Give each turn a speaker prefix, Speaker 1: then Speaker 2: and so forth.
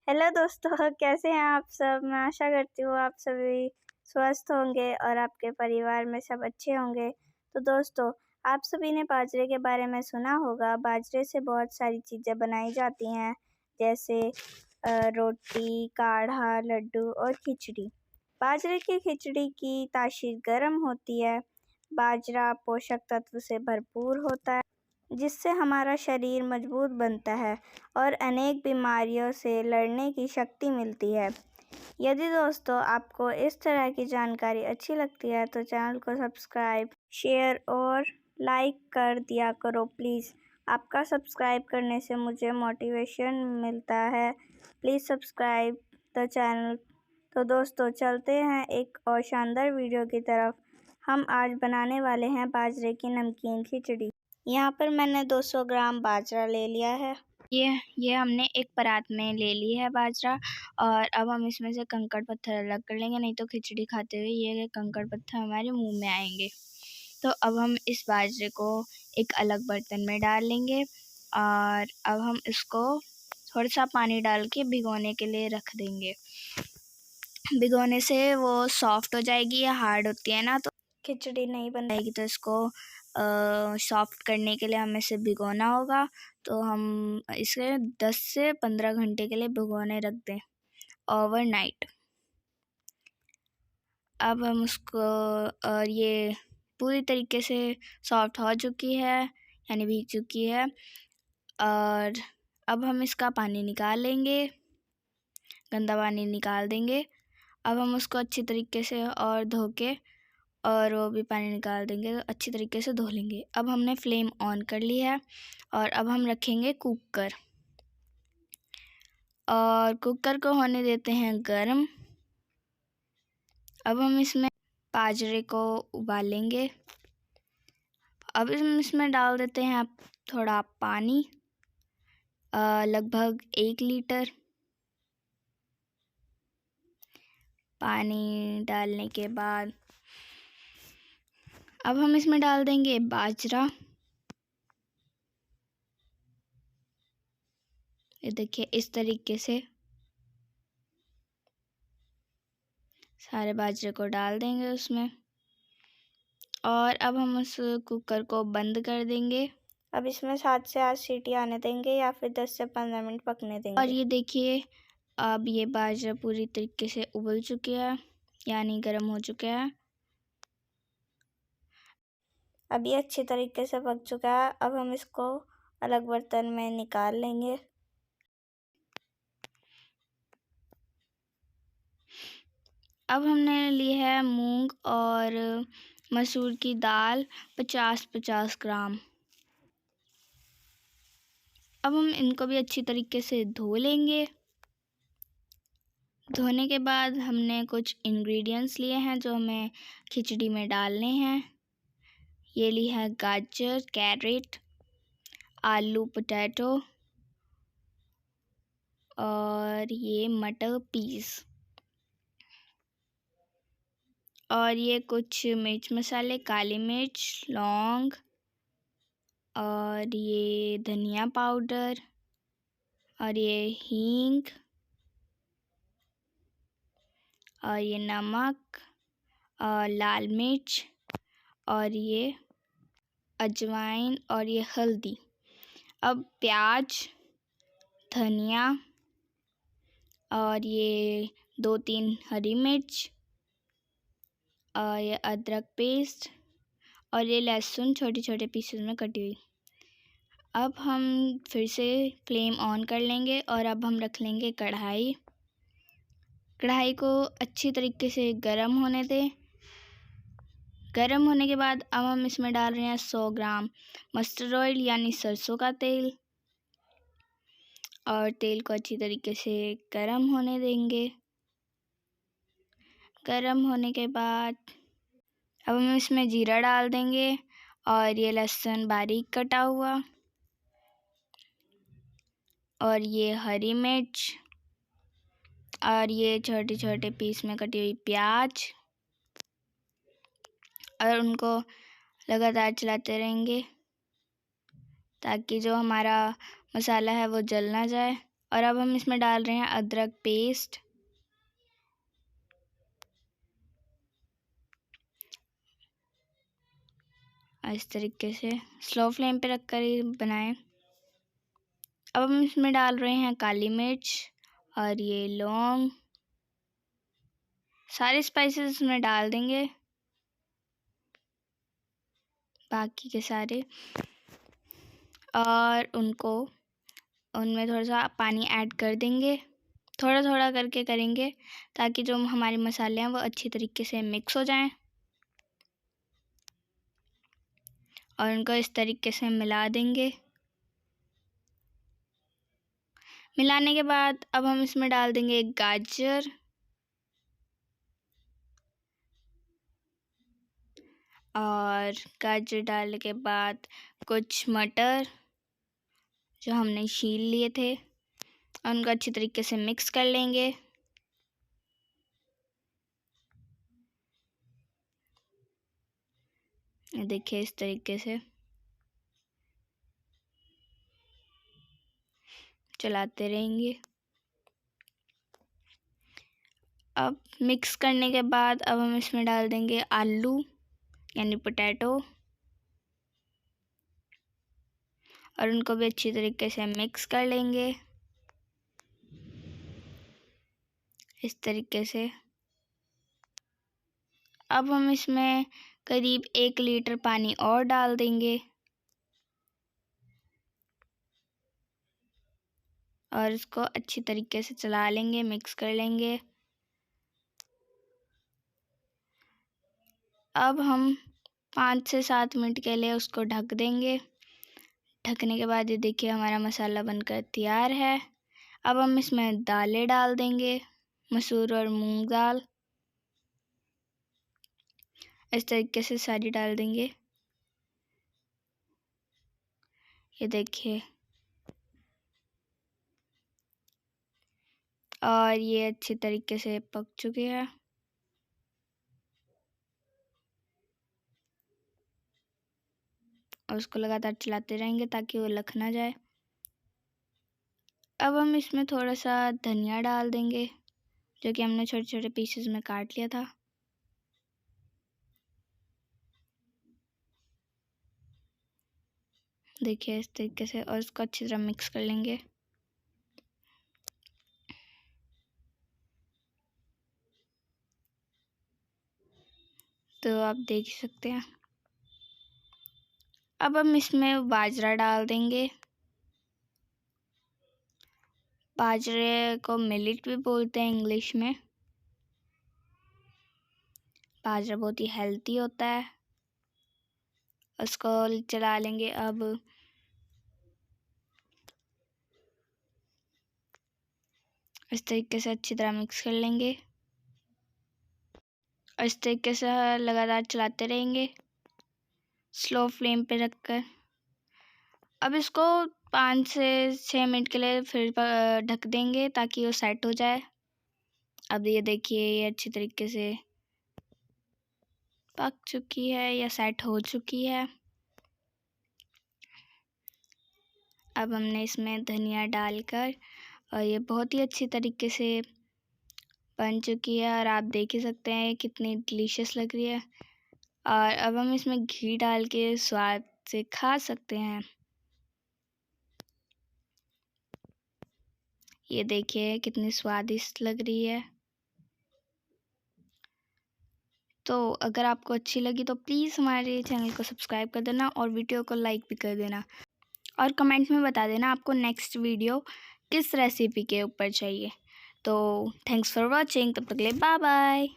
Speaker 1: Hello दोस्तों, कैसे हैं आप सब। मैं आशा करती हूँ आप सभी स्वस्थ होंगे और आपके परिवार में सब अच्छे होंगे। तो दोस्तों, आप सभी ने बाजरे के बारे में सुना होगा। बाजरे से बहुत सारी चीज़ें बनाई जाती हैं, जैसे रोटी, काढ़ा, लड्डू और खिचड़ी। बाजरे की खिचड़ी की तासीर गर्म होती है। बाजरा पोषक तत्व से भरपूर होता है, जिससे हमारा शरीर मजबूत बनता है और अनेक बीमारियों से लड़ने की शक्ति मिलती है। यदि दोस्तों आपको इस तरह की जानकारी अच्छी लगती है तो चैनल को सब्सक्राइब, शेयर और लाइक कर दिया करो प्लीज़। आपका सब्सक्राइब करने से मुझे मोटिवेशन मिलता है। Please subscribe the channel. तो दोस्तों, चलते हैं एक और शानदार वीडियो की तरफ। हम आज बनाने वाले हैं बाजरे की नमकीन खिचड़ी। यहाँ पर मैंने 200 ग्राम बाजरा ले लिया है। ये हमने एक परात में ले ली है बाजरा, और अब हम इसमें से कंकड़ पत्थर अलग कर लेंगे, नहीं तो खिचड़ी खाते हुए ये कंकड़ पत्थर हमारे मुंह में आएंगे। तो अब हम इस बाजरे को एक अलग बर्तन में डाल लेंगे, और अब हम इसको थोड़ा सा पानी डाल के भिगोने के लिए रख देंगे। भिगोने से वो सॉफ्ट हो जाएगी। या हार्ड होती है ना, तो खिचड़ी नहीं बन पाएगी। तो इसको सॉफ्ट करने के लिए हमें इसे भिगोना होगा। तो हम इसे 10 से 15 घंटे के लिए भिगोने रख दें, ओवरनाइट। अब हम उसको, और ये पूरी तरीके से सॉफ्ट हो चुकी है, यानी भीग चुकी है। और अब हम इसका पानी निकाल लेंगे, गंदा पानी निकाल देंगे। अब हम उसको अच्छी तरीके से और धो के, और वो भी पानी निकाल देंगे, तो अच्छी तरीके से धो लेंगे। अब हमने फ्लेम ऑन कर ली है, और अब हम रखेंगे कुकर, और कुकर को होने देते हैं गरम। अब हम इसमें बाजरे को उबालेंगे। अब हम इसमें डाल देते हैं आप थोड़ा पानी, लगभग 1 लीटर। पानी डालने के बाद अब हम इसमें डाल देंगे बाजरा। ये देखिए, इस तरीके से सारे बाजरे को डाल देंगे उसमें, और अब हम उस कुकर को बंद कर देंगे। अब इसमें 7 से 8 सीटी आने देंगे, या फिर 10 से 15 मिनट पकने देंगे। और ये देखिए, अब ये बाजरा पूरी तरीके से उबल चुके हैं, यानी गर्म हो चुके हैं। अब ये अच्छी तरीके से पक चुका है। अब हम इसको अलग बर्तन में निकाल लेंगे। अब हमने ली है मूंग और मसूर की दाल 50-50 ग्राम। अब हम इनको भी अच्छी तरीके से धो लेंगे। धोने के बाद हमने कुछ इंग्रेडिएंट्स लिए हैं जो हमें खिचड़ी में डालने हैं। ये ली है गाजर, कैरेट, आलू, पोटैटो, और ये मटर पीस, और ये कुछ मिर्च मसाले, काली मिर्च, लौंग, और ये धनिया पाउडर, और ये हींग, और ये नमक, और लाल मिर्च, और ये अजवाइन, और ये हल्दी। अब प्याज, धनिया, और ये 2-3 हरी मिर्च, और ये अदरक पेस्ट, और ये लहसुन छोटे छोटे पीसेस में कटी हुई। अब हम फिर से फ्लेम ऑन कर लेंगे, और अब हम रख लेंगे कढ़ाई। कढ़ाई को अच्छी तरीके से गरम होने दें। गरम होने के बाद अब हम इसमें डाल रहे हैं 100 ग्राम मस्टर्ड ऑयल, यानी सरसों का तेल, और तेल को अच्छी तरीके से गरम होने देंगे। गरम होने के बाद अब हम इसमें जीरा डाल देंगे, और ये लहसुन बारीक कटा हुआ, और ये हरी मिर्च, और ये छोटे छोटे पीस में कटी हुई प्याज, और उनको लगातार चलाते रहेंगे ताकि जो हमारा मसाला है वो जल ना जाए। और अब हम इसमें डाल रहे हैं अदरक पेस्ट। इस तरीके से स्लो फ्लेम पे रख कर ही बनाएं। अब हम इसमें डाल रहे हैं काली मिर्च और ये लौंग, सारे स्पाइसेस इसमें डाल देंगे, बाकी के सारे, और उनमें थोड़ा सा पानी ऐड कर देंगे। थोड़ा थोड़ा करके करेंगे ताकि जो हमारे मसाले हैं वो अच्छी तरीके से मिक्स हो जाएं, और उनको इस तरीके से मिला देंगे। मिलाने के बाद अब हम इसमें डाल देंगे एक गाजर और गाजर डालने के बाद कुछ मटर जो हमने छील लिए थे, और उनको अच्छी तरीके से मिक्स कर लेंगे। देखिए इस तरीके से चलाते रहेंगे। अब मिक्स करने के बाद अब हम इसमें डाल देंगे आलू यानी पोटैटो, और उनको भी अच्छी तरीके से मिक्स कर लेंगे इस तरीके से। अब हम इसमें करीब 1 लीटर पानी और डाल देंगे और इसको अच्छी तरीके से चला लेंगे, मिक्स कर लेंगे। अब हम 5 से 7 मिनट के लिए उसको ढक देंगे। ढकने के बाद ये देखिए हमारा मसाला बनकर तैयार है। अब हम इसमें दालें डाल देंगे, मसूर और मूंग दाल, इस तरीके से सारी डाल देंगे। ये देखिए, और ये अच्छी तरीके से पक चुके हैं। और उसको लगातार चलाते रहेंगे ताकि वो लख ना जाए। अब हम इसमें थोड़ा सा धनिया डाल देंगे जो कि हमने छोटे छोटे पीसेस में काट लिया था। देखिए इस तरीके से, और इसको अच्छी तरह मिक्स कर लेंगे। तो आप देख सकते हैं। अब हम इसमें बाजरा डाल देंगे। बाजरे को मिलेट भी बोलते हैं इंग्लिश में। बाजरा बहुत ही हेल्दी होता है। उसको चला लेंगे। अब इस तरीके से अच्छी तरह मिक्स कर लेंगे, और इस तरीके से लगातार चलाते रहेंगे स्लो फ्लेम पे रखकर। अब इसको 5 से 6 मिनट के लिए फिर ढक देंगे ताकि वो सेट हो जाए। अब ये देखिए ये अच्छी तरीके से पक चुकी है या सेट हो चुकी है। अब हमने इसमें धनिया डालकर, और ये बहुत ही अच्छी तरीके से बन चुकी है, और आप देख ही सकते हैं कितनी डिलीशियस लग रही है। और अब हम इसमें घी डाल के स्वाद से खा सकते हैं। ये देखिए कितनी स्वादिष्ट लग रही है। तो अगर आपको अच्छी लगी तो प्लीज़ हमारे चैनल को सब्सक्राइब कर देना और वीडियो को लाइक भी कर देना, और कमेंट में बता देना आपको नेक्स्ट वीडियो किस रेसिपी के ऊपर चाहिए। तो थैंक्स फॉर वॉचिंग। तब तक के लिए बाय बाय।